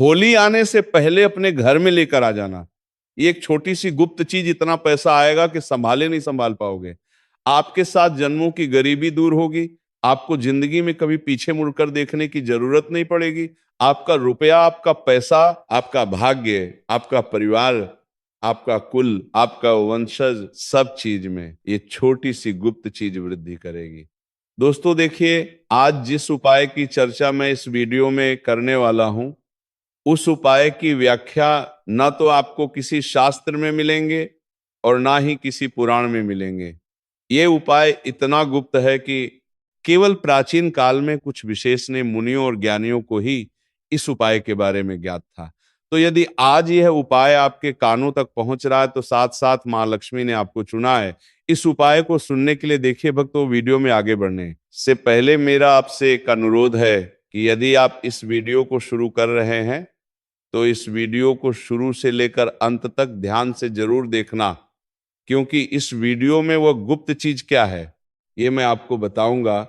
होली आने से पहले अपने घर में लेकर आ जाना। ये एक छोटी सी गुप्त चीज, इतना पैसा आएगा कि संभाले नहीं संभाल पाओगे। आपके साथ जन्मों की गरीबी दूर होगी। आपको जिंदगी में कभी पीछे मुड़कर देखने की जरूरत नहीं पड़ेगी। आपका रुपया, आपका पैसा, आपका भाग्य, आपका परिवार, आपका कुल, आपका वंशज, सब चीज में ये छोटी सी गुप्त चीज वृद्धि करेगी। दोस्तों देखिए, आज जिस उपाय की चर्चा मैं इस वीडियो में करने वाला हूं, उस उपाय की व्याख्या ना तो आपको किसी शास्त्र में मिलेंगे और ना ही किसी पुराण में मिलेंगे। ये उपाय इतना गुप्त है कि केवल प्राचीन काल में कुछ विशेषज्ञ मुनियों और ज्ञानियों को ही इस उपाय के बारे में ज्ञात था। तो यदि आज यह उपाय आपके कानों तक पहुंच रहा है तो साथ साथ मां लक्ष्मी ने आपको चुना है इस उपाय को सुनने के लिए। देखिए भक्तों, वीडियो में आगे बढ़ने से पहले मेरा आपसे एक अनुरोध है कि यदि आप इस वीडियो को शुरू कर रहे हैं तो इस वीडियो को शुरू से लेकर अंत तक ध्यान से जरूर देखना, क्योंकि इस वीडियो में वह गुप्त चीज क्या है ये मैं आपको बताऊंगा,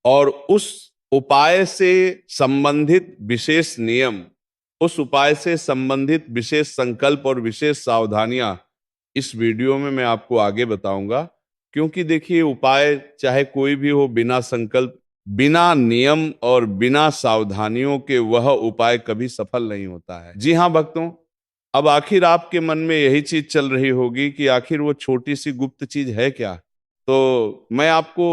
और उस उपाय से संबंधित विशेष नियम, उस उपाय से संबंधित विशेष संकल्प और विशेष सावधानियां इस वीडियो में मैं आपको आगे बताऊंगा। क्योंकि देखिए, उपाय चाहे कोई भी हो, बिना संकल्प, बिना नियम और बिना सावधानियों के वह उपाय कभी सफल नहीं होता है। जी हाँ भक्तों, अब आखिर आपके मन में यही चीज चल रही होगी कि आखिर वो छोटी सी गुप्त चीज है क्या। तो मैं आपको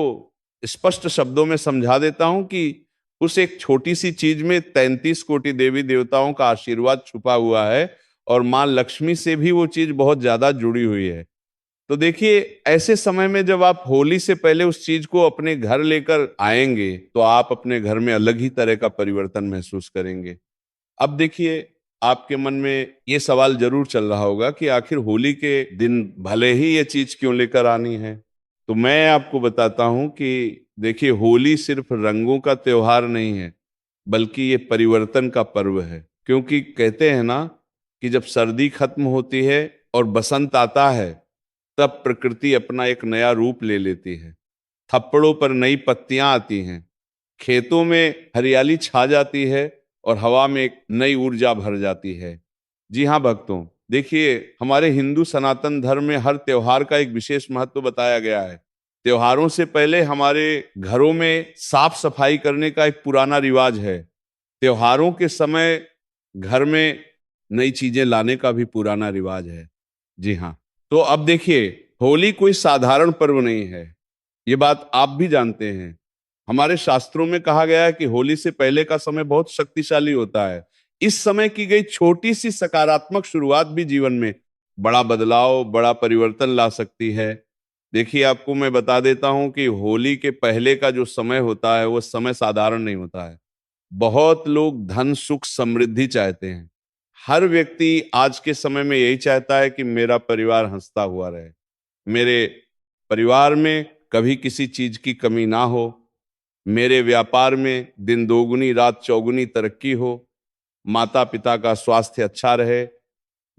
स्पष्ट शब्दों में समझा देता हूं कि उस एक छोटी सी चीज में 33 कोटि देवी देवताओं का आशीर्वाद छुपा हुआ है, और मां लक्ष्मी से भी वो चीज बहुत ज्यादा जुड़ी हुई है। तो देखिए, ऐसे समय में जब आप होली से पहले उस चीज को अपने घर लेकर आएंगे तो आप अपने घर में अलग ही तरह का परिवर्तन महसूस करेंगे। अब देखिए, आपके मन में ये सवाल जरूर चल रहा होगा कि आखिर होली के दिन भले ही ये चीज क्यों लेकर आनी है। तो मैं आपको बताता हूं कि देखिए, होली सिर्फ रंगों का त्योहार नहीं है, बल्कि ये परिवर्तन का पर्व है। क्योंकि कहते हैं ना कि जब सर्दी खत्म होती है और बसंत आता है, तब प्रकृति अपना एक नया रूप ले लेती है। थप्पड़ों पर नई पत्तियां आती हैं, खेतों में हरियाली छा जाती है और हवा में एक नई ऊर्जा भर जाती है। जी हाँ भक्तों, देखिए, हमारे हिंदू सनातन धर्म में हर त्योहार का एक विशेष महत्व बताया गया है। त्योहारों से पहले हमारे घरों में साफ सफाई करने का एक पुराना रिवाज है। त्योहारों के समय घर में नई चीजें लाने का भी पुराना रिवाज है। जी हाँ। तो अब देखिए, होली कोई साधारण पर्व नहीं है, ये बात आप भी जानते हैं। हमारे शास्त्रों में कहा गया है कि होली से पहले का समय बहुत शक्तिशाली होता है। इस समय की गई छोटी सी सकारात्मक शुरुआत भी जीवन में बड़ा बदलाव, बड़ा परिवर्तन ला सकती है। देखिए, आपको मैं बता देता हूं कि होली के पहले का जो समय होता है वो समय साधारण नहीं होता है। बहुत लोग धन, सुख, समृद्धि चाहते हैं। हर व्यक्ति आज के समय में यही चाहता है कि मेरा परिवार हंसता हुआ रहे, मेरे परिवार में कभी किसी चीज की कमी ना हो, मेरे व्यापार में दिन दोगुनी रात चौगुनी तरक्की हो, माता पिता का स्वास्थ्य अच्छा रहे,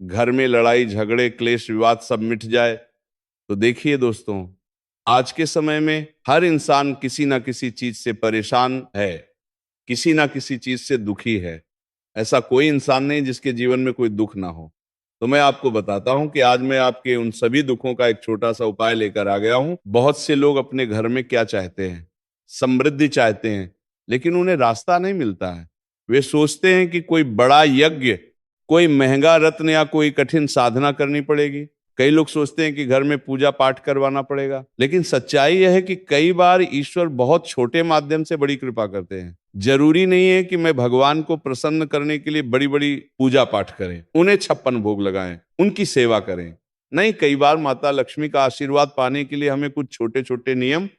घर में लड़ाई झगड़े क्लेश विवाद सब मिट जाए। तो देखिए दोस्तों, आज के समय में हर इंसान किसी ना किसी चीज से परेशान है, किसी ना किसी चीज से दुखी है। ऐसा कोई इंसान नहीं जिसके जीवन में कोई दुख ना हो। तो मैं आपको बताता हूं कि आज मैं आपके उन सभी दुखों का एक छोटा सा उपाय लेकर आ गया हूं। बहुत से लोग अपने घर में क्या चाहते हैं, समृद्धि चाहते हैं, लेकिन उन्हें रास्ता नहीं मिलता है। वे सोचते हैं कि कोई बड़ा यज्ञ, कोई महंगा रत्न या कोई कठिन साधना करनी पड़ेगी। कई लोग सोचते हैं कि घर में पूजा पाठ करवाना पड़ेगा, लेकिन सच्चाई यह है कि कई बार ईश्वर बहुत छोटे माध्यम से बड़ी कृपा करते हैं। जरूरी नहीं है कि मैं भगवान को प्रसन्न करने के लिए बड़ी बड़ी पूजा पाठ करें, उन्हें 56 भोग लगाएं, उनकी सेवा करें। नहीं, कई बार माता लक्ष्मी का आशीर्वाद पाने के लिए हमें कुछ छोटे छोटे नियम,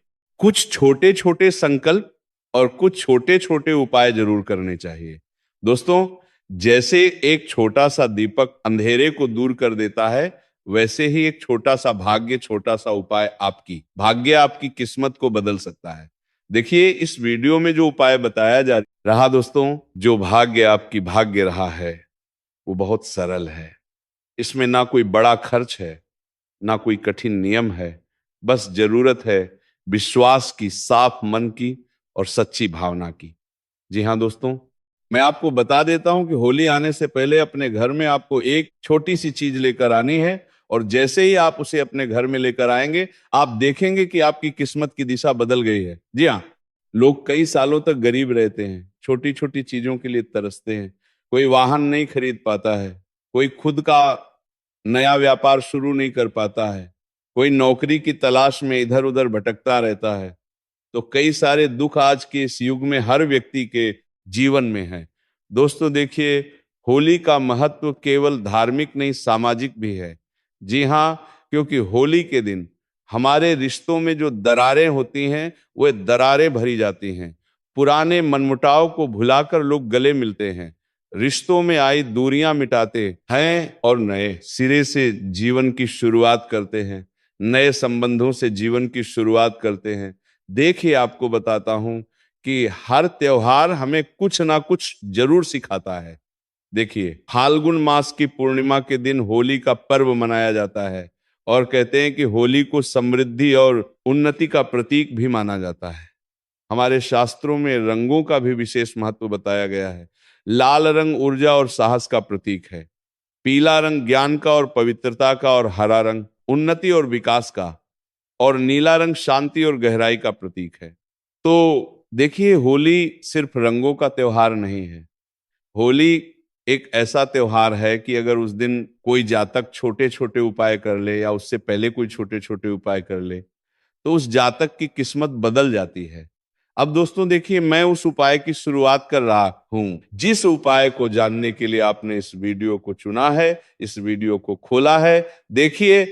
कुछ छोटे छोटे संकल्प और कुछ छोटे छोटे उपाय जरूर करने चाहिए। दोस्तों, जैसे एक छोटा सा दीपक अंधेरे को दूर कर देता है, वैसे ही एक छोटा सा भाग्य, छोटा सा उपाय आपकी भाग्य, आपकी किस्मत को बदल सकता है। देखिए, इस वीडियो में जो उपाय बताया जा रहा दोस्तों, जो भाग्य आपकी भाग्य रहा है वो बहुत सरल है। इसमें ना कोई बड़ा खर्च है, ना कोई कठिन नियम है। बस जरूरत है विश्वास की, साफ मन की और सच्ची भावना की। जी हाँ दोस्तों, मैं आपको बता देता हूं कि होली आने से पहले अपने घर में आपको एक छोटी सी चीज लेकर आनी है, और जैसे ही आप उसे अपने घर में लेकर आएंगे, आप देखेंगे कि आपकी किस्मत की दिशा बदल गई है। जी हाँ, लोग कई सालों तक गरीब रहते हैं, छोटी छोटी चीजों के लिए तरसते हैं। कोई वाहन नहीं खरीद पाता है, कोई खुद का नया व्यापार शुरू नहीं कर पाता है, कोई नौकरी की तलाश में इधर उधर भटकता रहता है। तो कई सारे दुख आज के इस युग में हर व्यक्ति के जीवन में है। दोस्तों देखिए, होली का महत्व केवल धार्मिक नहीं, सामाजिक भी है। जी हाँ, क्योंकि होली के दिन हमारे रिश्तों में जो दरारें होती हैं, वह दरारें भरी जाती हैं। पुराने मनमुटाव को भुलाकर लोग गले मिलते हैं, रिश्तों में आई दूरियां मिटाते हैं और नए सिरे से जीवन की शुरुआत करते हैं, नए संबंधों से जीवन की शुरुआत करते हैं। देखिए, आपको बताता हूं कि हर त्योहार हमें कुछ ना कुछ जरूर सिखाता है। देखिए, फाल्गुन मास की पूर्णिमा के दिन होली का पर्व मनाया जाता है, और कहते हैं कि होली को समृद्धि और उन्नति का प्रतीक भी माना जाता है। हमारे शास्त्रों में रंगों का भी विशेष महत्व बताया गया है। लाल रंग ऊर्जा और साहस का प्रतीक है, पीला रंग ज्ञान का और पवित्रता का, और हरा रंग उन्नति और विकास का, और नीला रंग शांति और गहराई का प्रतीक है। तो देखिए, होली सिर्फ रंगों का त्योहार नहीं है। होली एक ऐसा त्योहार है कि अगर उस दिन कोई जातक छोटे छोटे उपाय कर ले, या उससे पहले कोई छोटे छोटे उपाय कर ले, तो उस जातक की किस्मत बदल जाती है। अब दोस्तों देखिए, मैं उस उपाय की शुरुआत कर रहा हूं। जिस उपाय को जानने के लिए आपने इस वीडियो को चुना है, इस वीडियो को खोला है, देखिए,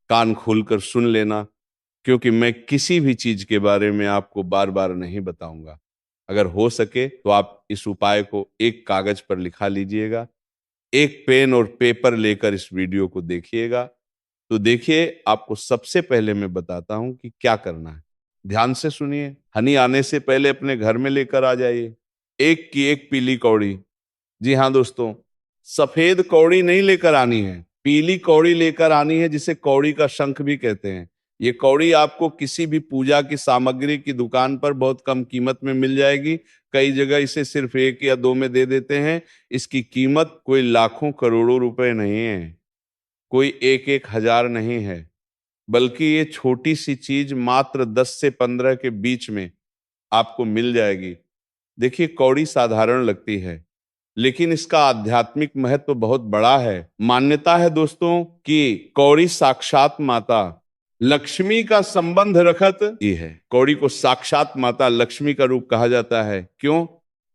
कान खोलकर सुन लेना, क्योंकि मैं किसी भी चीज के बारे में आपको बार बार नहीं बताऊंगा। अगर हो सके तो आप इस उपाय को एक कागज पर लिखा लीजिएगा, एक पेन और पेपर लेकर इस वीडियो को देखिएगा। तो देखिए, आपको सबसे पहले मैं बताता हूं कि क्या करना है। ध्यान से सुनिए। हनी आने से पहले अपने घर में लेकर आ जाइए एक की एक पीली कौड़ी। जी हाँ दोस्तों, सफेद कौड़ी नहीं लेकर आनी है, पीली कौड़ी लेकर आनी है, जिसे कौड़ी का शंख भी कहते हैं। ये कौड़ी आपको किसी भी पूजा की सामग्री की दुकान पर बहुत कम कीमत में मिल जाएगी। कई जगह इसे सिर्फ 1 या 2 में दे देते हैं। इसकी कीमत कोई लाखों करोड़ों रुपए नहीं है, कोई 1-1 हजार नहीं है, बल्कि ये छोटी सी चीज मात्र 10 से 15 के बीच में आपको मिल जाएगी। देखिए, कौड़ी साधारण लगती है, लेकिन इसका आध्यात्मिक महत्व बहुत बड़ा है। मान्यता है दोस्तों कि कौड़ी साक्षात माता लक्ष्मी का संबंध रखत ही है। कौड़ी को साक्षात माता लक्ष्मी का रूप कहा जाता है। क्यों?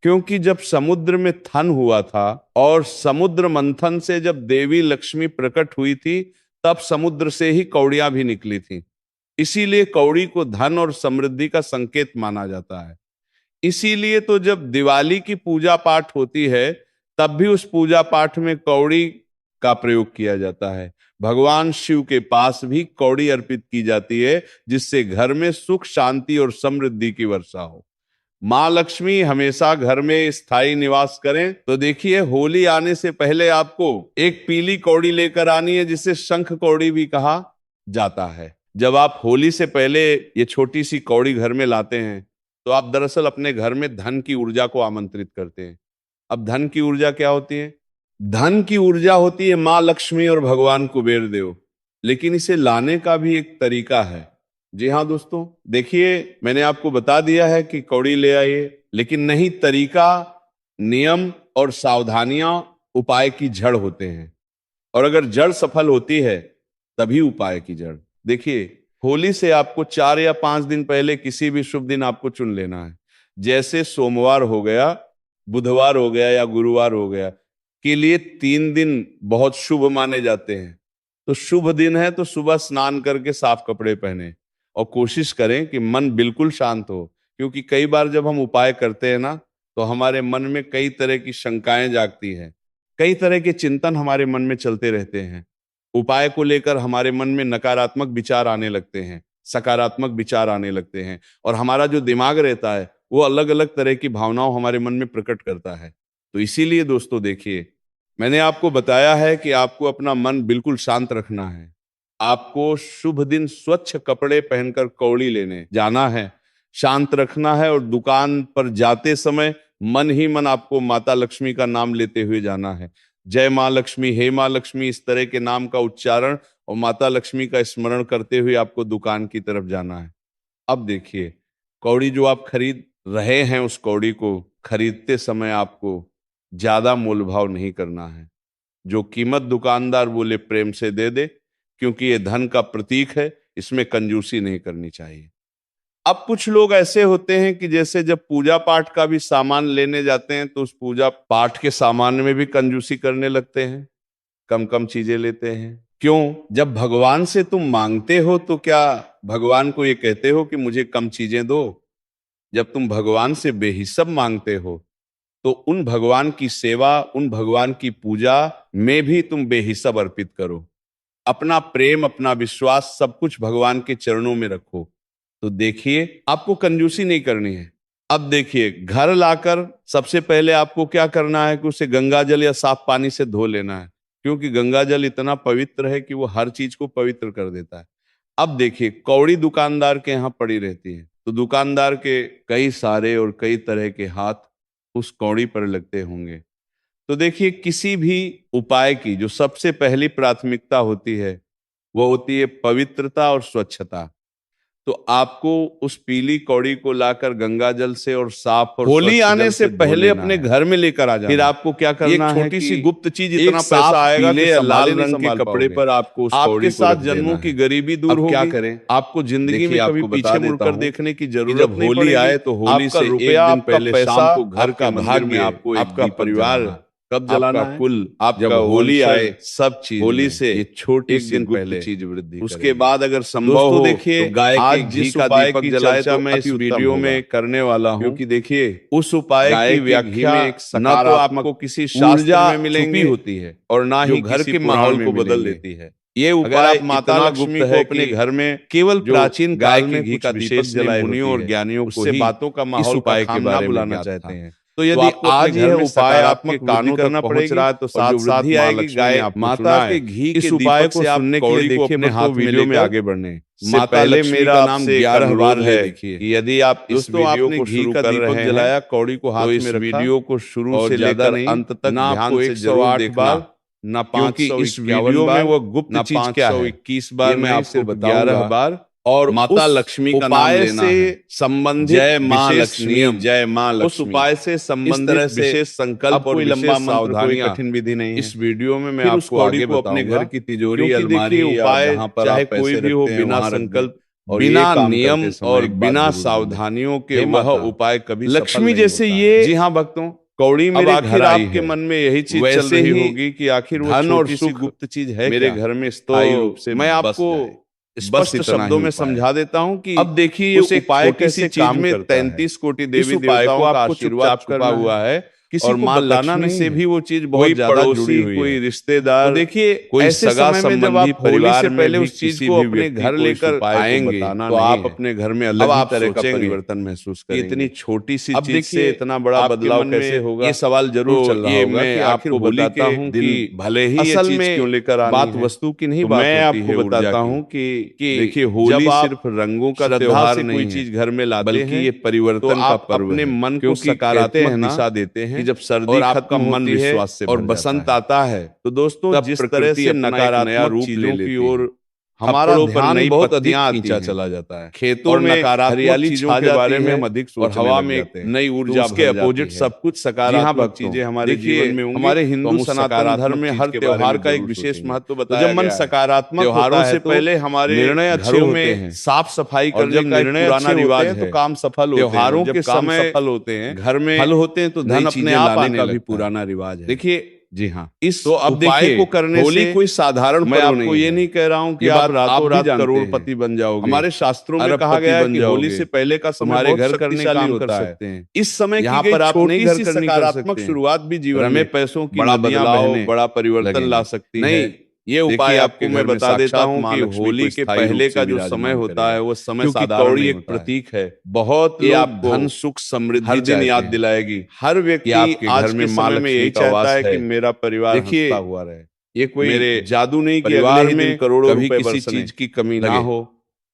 क्योंकि जब समुद्र में थन हुआ था, और समुद्र मंथन से जब देवी लक्ष्मी प्रकट हुई थी, तब समुद्र से ही कौड़ियां भी निकली थी। इसीलिए कौड़ी को धन और समृद्धि का संकेत माना जाता है। इसीलिए तो जब दिवाली की पूजा पाठ होती है, तब भी उस पूजा पाठ में कौड़ी का प्रयोग किया जाता है। भगवान शिव के पास भी कौड़ी अर्पित की जाती है, जिससे घर में सुख शांति और समृद्धि की वर्षा हो। माँ लक्ष्मी हमेशा घर में स्थायी निवास करें। तो देखिए, होली आने से पहले आपको एक पीली कौड़ी लेकर आनी है, जिसे शंख कौड़ी भी कहा जाता है। जब आप होली से पहले ये छोटी सी कौड़ी घर में लाते हैं, तो आप दरअसल अपने घर में धन की ऊर्जा को आमंत्रित करते हैं। अब धन की ऊर्जा क्या होती है? धन की ऊर्जा होती है माँ लक्ष्मी और भगवान कुबेर देव। लेकिन इसे लाने का भी एक तरीका है। जी हाँ दोस्तों, देखिए, मैंने आपको बता दिया है कि कौड़ी ले आइए, लेकिन नहीं, तरीका, नियम और सावधानियां उपाय की जड़ होते हैं। और अगर जड़ सफल होती है, तभी उपाय की जड़। देखिए, होली से आपको 4 या 5 दिन पहले किसी भी शुभ दिन आपको चुन लेना है। जैसे सोमवार हो गया, बुधवार हो गया, या गुरुवार हो गया, के लिए 3 दिन बहुत शुभ माने जाते हैं। तो शुभ दिन है तो सुबह स्नान करके साफ कपड़े पहने, और कोशिश करें कि मन बिल्कुल शांत हो। क्योंकि कई बार जब हम उपाय करते हैं ना, तो हमारे मन में कई तरह की शंकाएं जागती हैं, कई तरह के चिंतन हमारे मन में चलते रहते हैं। उपाय को लेकर हमारे मन में नकारात्मक विचार आने लगते हैं, सकारात्मक विचार आने लगते हैं, और हमारा जो दिमाग रहता है, वो अलग अलग तरह की भावनाओं हमारे मन में प्रकट करता है। तो इसीलिए दोस्तों देखिए, मैंने आपको बताया है कि आपको अपना मन बिल्कुल शांत रखना है। आपको शुभ दिन स्वच्छ कपड़े पहनकर कौड़ी लेने जाना है, शांत रखना है, और दुकान पर जाते समय मन ही मन आपको माता लक्ष्मी का नाम लेते हुए जाना है। जय माँ लक्ष्मी, हे माँ लक्ष्मी, इस तरह के नाम का उच्चारण और माता लक्ष्मी का स्मरण करते हुए आपको दुकान की तरफ जाना है। अब देखिए, कौड़ी जो आप खरीद रहे हैं, उस कौड़ी को खरीदते समय आपको ज्यादा मोल भाव नहीं करना है। जो कीमत दुकानदार बोले प्रेम से दे दे, क्योंकि ये धन का प्रतीक है, इसमें कंजूसी नहीं करनी चाहिए। अब कुछ लोग ऐसे होते हैं कि जैसे जब पूजा पाठ का भी सामान लेने जाते हैं तो उस पूजा पाठ के सामान में भी कंजूसी करने लगते हैं, कम कम चीजें लेते हैं। क्यों? जब भगवान से तुम मांगते हो तो क्या भगवान को ये कहते हो कि मुझे कम चीजें दो? जब तुम भगवान से बेहिसाब मांगते हो तो उन भगवान की सेवा, उन भगवान की पूजा में भी तुम बेहिसाब अर्पित करो। अपना प्रेम, अपना विश्वास, सब कुछ भगवान के चरणों में रखो। तो देखिए, आपको कंजूसी नहीं करनी है। अब देखिए, घर लाकर सबसे पहले आपको क्या करना है कि उसे गंगा जल या साफ पानी से धो लेना है, क्योंकि गंगा जल इतना पवित्र है कि वो हर चीज को पवित्र कर देता है। अब देखिए, कौड़ी दुकानदार के यहाँ पड़ी रहती है, तो दुकानदार के कई सारे और कई तरह के हाथ उस कौड़ी पर लगते होंगे। तो देखिए, किसी भी उपाय की जो सबसे पहली प्राथमिकता होती है वो होती है पवित्रता और स्वच्छता। तो आपको उस पीली कौड़ी को लाकर गंगा जल से और साफ और होली आने से पहले अपने घर में लेकर आ जाना। फिर आपको क्या करना है, छोटी सी गुप्त चीज, इतना पैसा आएगा कि लाल रंग के कपड़े पर आपको उस आपके साथ जन्मों की गरीबी दूर होगी। क्या करें, आपको जिंदगी में कभी पीछे मुड़कर देखने की जरूरत नहीं पड़ेगी। होली आए तो होली से एक दिन पहले शाम को घर का भाग्य, आपको आपका परिवार कब जलाना है, कुल जब होली आए, सब चीज होली से ये छोटी सी दिन चीज वृद्धि। उसके बाद अगर संभव हो, देखिए, गाय आज जिस उपाय की चर्चा मैं इस वीडियो में करने वाला हूं, क्योंकि देखिए उस उपाय की व्याख्या न तो आपको किसी शास्त्र में मिलेंगी होती है और ना ही घर के माहौल को बदल देती है। ये उपाय माता लक्ष्मी को अपने घर में केवल प्राचीन काल में घी का दीपक जलाए मुनियों और ज्ञानियों को ही बातों का माहौल उपाय के बारे में बुलाना चाहते हैं। तो यदि आज यह उपाय आपके कानों तक पहुंच रहा है तो साथ साथ आएगी गाय माता के घी के उपाय को सुनने के लिए देखिए अपने हाथ वीडियो में आगे बढ़ने से पहले मेरा नाम 11 बार है कि यदि आप इस वीडियो को घी का दीपक जलाया, कौड़ी को हाथ में रखा, वीडियो को शुरू से लेकर अंत तक ध्यान से जरूर देखना। ना 521 बार, वो गुप्त चीज क्या है, 521 बार मैं आपको 11 बार, और माता लक्ष्मी का नाम लेना से संबंधित जय मां लक्ष्मी, जय मां लक्ष्मी, उस उपाय से संबंधित विशेष संकल्प और लंबा सावधानियां, कठिन विधि नहीं है। इस वीडियो में मैं आपको आगे बताऊंगा अपने घर की तिजोरी, अलमारी, उपाय चाहे कोई भी हो, बिना संकल्प, बिना नियम और बिना सावधानियों के वह उपाय कभी लक्ष्मी जैसे ये। जी हाँ भक्तों, कौड़ी मेरे आखिर आपके मन में यही चीज चल रही होगी कि आखिर वो धन और सुख गुप्त चीज है मेरे घर में स्थायी रूप से। मैं आपको स्पष्ट शब्दों में समझा देता हूं कि अब देखिए उस उपाय कैसे काम में 33 कोटि देवी देवताओं का आशीर्वाद छुपा हुआ है, और मां लक्ष्मी से भी वो चीज बहुत ज्यादा जुड़ी हुई है। कोई रिश्तेदार, तो देखिए कोई सगा संबंधी परिवार से पहले उस चीज को अपने घर लेकर आएंगे तो आप अपने घर में अलग ही तरह का परिवर्तन महसूस करेंगे। इतनी छोटी सी चीज से इतना बड़ा बदलाव कैसे होगा, ये सवाल जरूर चल रहा होगा। मैं आपको बताता हूँ कि भले ही असल में क्यों लेकर आनी है, बात वस्तु की नहीं, मैं आपको बताता हूँ कि देखिए होली सिर्फ रंगों का त्योहार नहीं, कोई चीज घर में लाते हैं, ये परिवर्तन का पर्व अपने मन को सकारात्मक दिशा देते हैं। जब सर्दी खत्म मन विश्वास से और बसंत आता है तो दोस्तों जिस तरह से नकारात्मक चीजों की ओर हमारा ध्यान बहुत अधिक खींचा चला जाता है, खेतों में हरियाली चीजों के बारे में हम अधिक सोचने लग जाते हैं, और हवा में नई ऊर्जा, उसके अपोजिट सब कुछ सकारात्मक चीजें हमारे जीवन में होंगी। हमारे हिंदू सनातन धर्म में हर त्योहार का एक विशेष महत्व बताया गया है। जब मन सकारात्मक त्योहारों से पहले हमारे निर्णय अच्छे होते हैं, साफ सफाई करने का निर्णय पुराना रिवाज है, तो काम सफल होते हैं। त्योहारों के समय सफल होते हैं, घर में फल होते हैं तो धन अपने आप आने का भी पुराना रिवाज है। देखिए जी हाँ, इस तो अब उपाय को करने होली कोई साधारण, मैं आपको ये नहीं कह रहा हूँ कि आप रातों रात करोड़पति बन जाओगे। हमारे शास्त्रों में कहा गया है कि होली से पहले का समय हमारे घर करने काम कर सकते हैं। इस समय यहाँ पर आप नहीं घर करनी, सकारात्मक शुरुआत भी जीवन में पैसों की बड़ा बदलाव, बड़ा परिवर्तन ला सकती है। ये उपाय आपको मैं बता देता हूँ कि होली के पहले का जो समय होता है वो समय साधारण एक प्रतीक है। बहुत ही आप धन सुख समृद्धि हर दिन याद दिलाएगी। हर व्यक्ति आपके घर में माल में यही चाहता है कि मेरा परिवार हंसता हुआ रहे। ये कोई मेरे जादू नहीं कि परिवार में करोड़ों रुपए किसी चीज की कमी ना हो,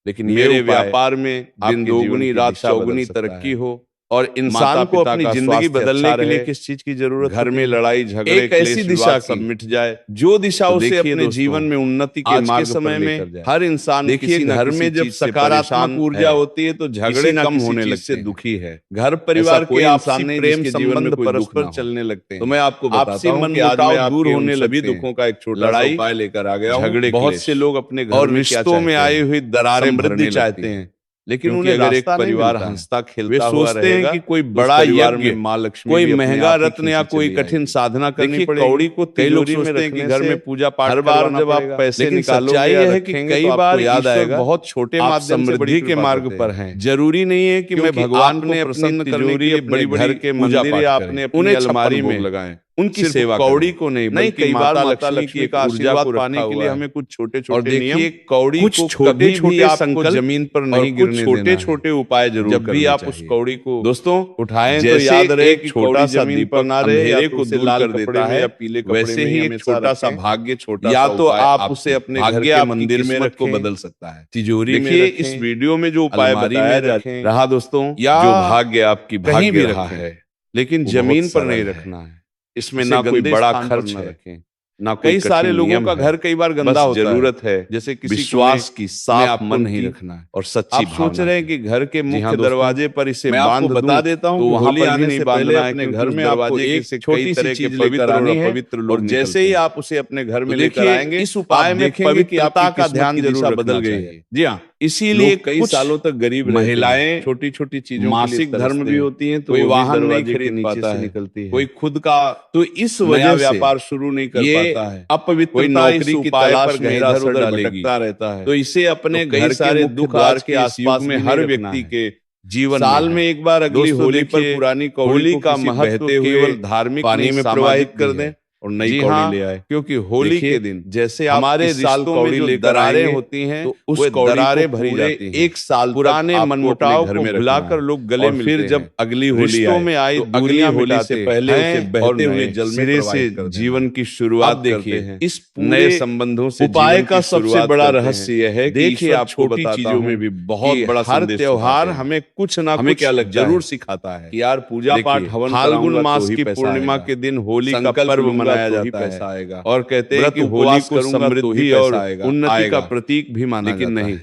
लेकिन मेरे व्यापार में दिन दोगुनी रात चौगुनी तरक्की हो, और इंसान को अपनी जिंदगी बदलने के लिए किस चीज की जरूरत, घर में लड़ाई झगड़े एक ऐसी दिशा सब मिट जाए जो दिशा उसे अपने जीवन में उन्नति के मार्ग समय में हर इंसान, देखिए घर में जब सकारात्मक ऊर्जा होती है तो झगड़े कम होने लगते हैं, दुखी है, घर परिवार के आपसी प्रेम संबंध परस्पर चलने लगते हैं। तो मैं आपको आपसी मनमुटाव दूर होने सभी दुखों का एक छोटा लड़ाई उपाय लेकर आ गया। झगड़े बहुत से लोग अपने घर और रिश्तों में आई हुई दरारें भरनी चाहते हैं, लेकिन उन्हें अगर एक परिवार हंसता खेलता हुआ सोचते हैं कि कोई बड़ा यज्ञ, माँ लक्ष्मी, कोई महंगा रत्न या कोई कठिन साधना करनी पड़ेगी। कौड़ी को कई लोग सोचते हैं कि घर में पूजा पाठ हर बार जब आप पैसे निकालोगे, सच्चाई है कि कई बार याद आएगा बहुत छोटे माध्यम से समृद्धि के मार्ग पर हैं। जरूरी नहीं है कि मैं भगवान ने प्रसन्न करने के लिए बड़ी बड़ी के मंदिर या अपने अपनी अलमारी में लगाएं, उनकी सेवा कौड़ी को नहीं कई बार माता लक्ष्मी का आशीर्वाद पाने के लिए हमें कुछ छोटे छोटे नियम, कौड़ी को छोटे छोटे संकल्प जमीन पर नहीं गिरने देना, छोटे छोटे उपाय जरूर जब भी आप उस कौड़ी को दोस्तों उठाएं तो याद रहे कि छोटा सा दीपक ना रहे या को दूर कर देता है, पीले वैसे ही एक छोटा सा भाग्य, छोटा या तो आप उसे अपने घर के मंदिर में रख को बदल सकता है, तिजोरी में। इस वीडियो में जो उपाय बताया रहा दोस्तों, जो भाग्य आपकी कहीं भी रहा है लेकिन जमीन पर नहीं रखना है, इसमें ना कोई बड़ा खर्च रखें, ना कई सारे लोगों का घर कई बार गंदा होता है, जरूरत है जैसे किसी विश्वास की साफ मन नहीं रखना है और सच्ची आप सोच रहे हैं कि घर के मुख्य दरवाजे पर इसे बांध बता देता हूं, तो वहां पर भी नहीं बांधना है। अपने घर में आपको एक छोटी सी चीज पवित्र और जैसे ही आप उसे अपने घर में लेकर आएंगे, इस उपाय में पवित्रता का ध्यान जरूर बदल गई है। जी हाँ, इसीलिए कई सालों तक गरीब महिलाएं छोटी छोटी चीजों मासिक धर्म भी होती हैं, तो कोई वाहन नहीं खरीद पाता है, निकलती है, कोई खुद का तो इस वजह से व्यापार शुरू नहीं कर पाता है, अपवित्रता नौकरी की तलाश में इधर उधर भटकता रहता है। तो इसे अपने घर सारे दुख द्वार के आसपास में हर व्यक्ति के जीवन साल में एक बार अगली होली पर पुरानी होली का महत्व केवल धार्मिक पानी में प्रवाहित कर दें और नई कौड़ी ले आए, क्योंकि होली के दिन जैसे हमारे रिश्तों में जो दरारें होती हैं तो उस दरारें भरी जाती हैं। एक साल पुराने मनमुटाव को भुलाकर लोग गले मिलते हैं, फिर जब अगली होली में आई अगली होली से पहले उसे बहते हुए जल में से जीवन की शुरुआत देखिए हैं। इस नए संबंधों से उपाय का सबसे बड़ा रहस्य यह है, देखिए आपको चीजों में भी बहुत बड़ा हर त्योहार हमें कुछ ना कुछ क्या लग जरूर सिखाता है कि यार पूजा पाठ हवन, फाल्गुन मास की पूर्णिमा के दिन होली का पर्व मनाया जाता है आएगा और कहते हैं कि होली को समृद्धि और उन्नति का प्रतीक भी माना जाता है। लेकिन नहीं,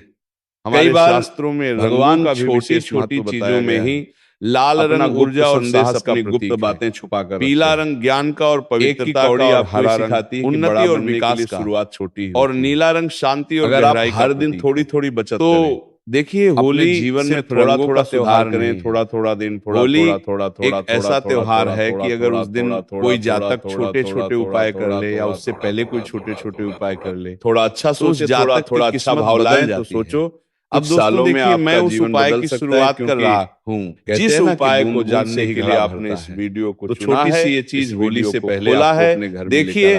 हमारे शास्त्रों में भगवान का छोटी छोटी चीजों में ही लाल रंग ऊर्जा और साहस अपनी गुप्त बातें छुपाकर, पीला रंग ज्ञान का और पवित्रता का और हरा रंग उन्नति और विकास की शुरुआत छोटी और नीला रंग शांति और गहराई का। हर दिन थोड़ी थोड़ी बचत तो देखिए होली जीवन में थोड़ा थोड़ा त्योहार करें, थोड़ा थोड़ा दिन, होली एक ऐसा त्योहार है कि अगर उस दिन कोई जातक छोटे छोटे उपाय कर ले या उससे पहले कोई छोटे छोटे उपाय कर ले, थोड़ा अच्छा सोच, जातक थोड़ा अच्छा भाव लाए तो सोचो अब सालों में मैं उस उपाय की शुरुआत कर रहा हूँ। जिस उपाय को जानने के लिए आपने इस वीडियो को तो छोटी सी ये चीज होली से पहले खोला है, देखिए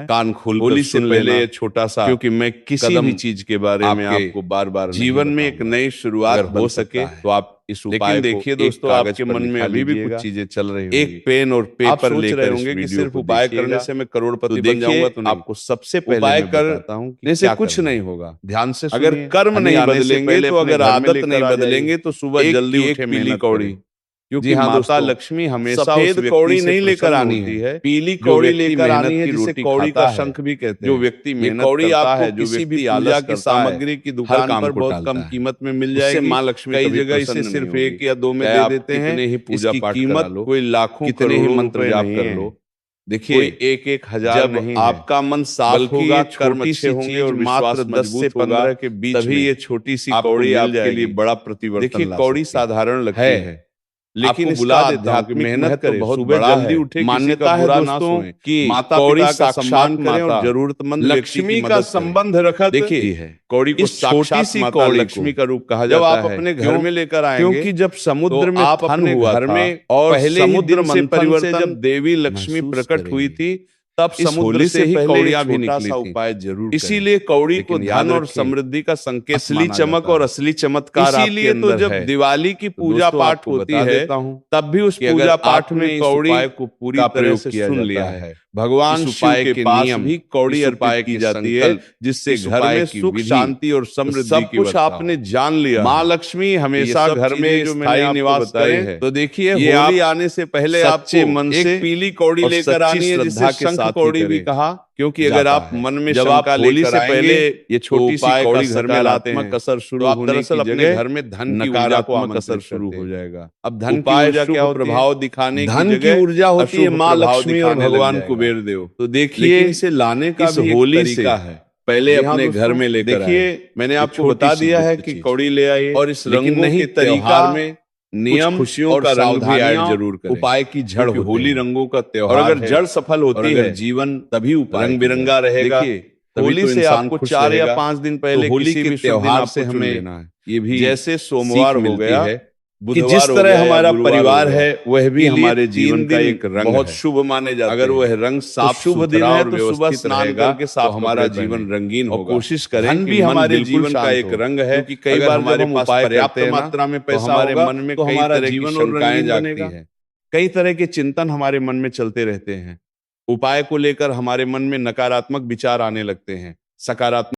कान खोल, होली से पहले छोटा सा, क्योंकि मैं किसी भी चीज के बारे में आपको बार बार जीवन में एक नई शुरुआत हो सके तो आप इस उपाय देखिए दोस्तों, आपके मन में अभी भी कुछ चीजें चल रही हैं, एक पेन और पेपर लेकर होंगे कि सिर्फ उपाय करने से मैं करोड़पति बन जाऊंगा, तो आपको सबसे पहले उपाय करता हूं जैसे कुछ नहीं होगा। ध्यान से अगर कर्म नहीं बदलेंगे तो अगर आदत नहीं बदलेंगे तो सुबह जल्दी उठे पीली कौड़ी, क्योंकि माता लक्ष्मी हमेशा सफेद कौड़ी नहीं लेकर आनी है, पीली कौड़ी लेकर आनी है, जिसे कौड़ी का शंख भी कहते हैं। जो व्यक्ति मेहनत करता है, जो किसी भी पूजा की सामग्री की दुकान पर बहुत कम कीमत में मिल जाएगी, माँ लक्ष्मी कई जगह इसे सिर्फ 1 या 2 में दे देते हैं। ही पूजा पाठ कीमत कोई लाखों कितने ही मंत्र जाप कर लो, देखिए 1,000 नहीं, आपका मन साफ होगा, कर्म अच्छे होंगे और मात्र 10 से 15 के बीच तभी ये छोटी सी कौड़ी आपके लिए बड़ा परिवर्तन। देखिए कौड़ी साधारण लगती है लेकिन बुला देता हूं कि मेहनत करें, सुबह जल्दी उठे, मान्यता है दोस्तों कि माता पिता का सम्मान करें और जरूरतमंद लक्ष्मी का संबंध रखा। देखिए कौड़ी को छोटी सी कौड़ी लक्ष्मी का रूप कहा जाता है। जब आप अपने घर में लेकर आएंगे, क्योंकि जब समुद्र में आप अपने घर में और पहले समुद्र से परिवर्तन जब देवी लक्ष्मी प्रकट हुई थी तब समुद्र से ही कौड़ियां भी निकली थी। उपाय जरूर, इसीलिए कौड़ी को धन और समृद्धि का संकेत, असली चमक और असली चमत्कार। इसीलिए तो जब दिवाली की पूजा पाठ होती है तब भी उस पूजा पाठ में कौड़ी को पूरी तरह से सुन लिया है। भगवान इस शिव उपाय के के पास नियम, भी कौड़ी इस अर्पित उपाय की के जाती है, संकल्प, जिससे इस घर उपाय में की सुख विधि, शांति और समृद्धि सब की कुछ वर्षा हो। आपने जान लिया माँ है। लक्ष्मी ये हमेशा सब घर चीजें में जो मैंने स्थायी आपको निवास बताई करें। है, तो देखिए, ये होली आप आने से पहले सच्चे आपको मन एक से पीली कौड़ी और लेकर सच्ची आनी है, जिसे श्रद्धा के शंख साथ ही कौड़ी भी करें, कहा, क्योंकि अगर जाता आप है। मन में जब आप शंका होली लेकर से पहले आएंगे, ये तो छोटी सी उपाय का कौड़ी घर में लाते सकारात्मक हैं, असर तो शुरू आप होने दरअसल की अपने जगह घर में धन की ऊर्जा को नकारात्मक असर आमंत्रित शुरू करते हो हैं। जाएगा। अब धन की उपाय ऊर्जा शुभ क्या होती है? प्रभाव दिखाने की धन की जगह ऊर्जा होती है अशुभ माँ प्रभाव लक्ष्मी और दिखाने लग भगवान जाएगा। कुबेर देव। तो देखिए, लेकिन इसे लाने का इस भी एक होली से तरीका है। पहले जी हाँ अपने घर दोस्तों, में लेकर देखिए, आए। मैंने ये आपको छोटी बता सी दिया है गुप्त कि चीज। कौड़ी ले आइए, और इस लेकिन रंगों नहीं, के तरीका त्योहार में नियम कुछ खुशियों और का रंग भी ऐड सावधानियां जरूर करें। उपाय की जड़ क्योंकि होते होली हैं। रंगों का और त्योहार अगर है, जड़ सफल और होती अगर है, जीवन तभी उपाय रंग की बिरंगा जड़। रहेगा। देखिए, तभी होली तो से इंसान आपको खुश 4 या रहेगा। 5 दिन तो पहले होली किसी के भी शुभ दिन त्योहार से आपको चुन हमें लेना है। ये भी जैसे सोमवार सीख हो मिलती गया, है कि बुधवार जिस हो तरह गया या हमारा गुरुवार हो परिवार गया, है, वह भी कि ये हमारे 3 जीवन का दिन एक रंग बहुत है। शुभ माने जाते अगर हैं। वह रंग तो साफ शुभ दिन सुथरा है और तो सुबह व्यवस्थित स्नान रहेगा करके तो साफ हमारा कपड़े जीवन पहने रंगीन और होगा। कोशिश करें धन कि भी मन हमारे बिल्कुल जीवन का शांत एक हो, रंग है। क्योंकि कई अगर बार जब हमारे हम पास उपाय पर्याप्त करते हैं ना, मात्रा में तो पैसा हमारे होगा मन में तो कई हमारा तरह की जीवन और शंकाएं रंगीन जागती बनेगा। हैं, कई तरह के चिंतन हमारे मन में चलते रहते हैं। उपाय को लेकर हमारे मन में नकारात्मक विचार आने लगते हैं, सकारात्मक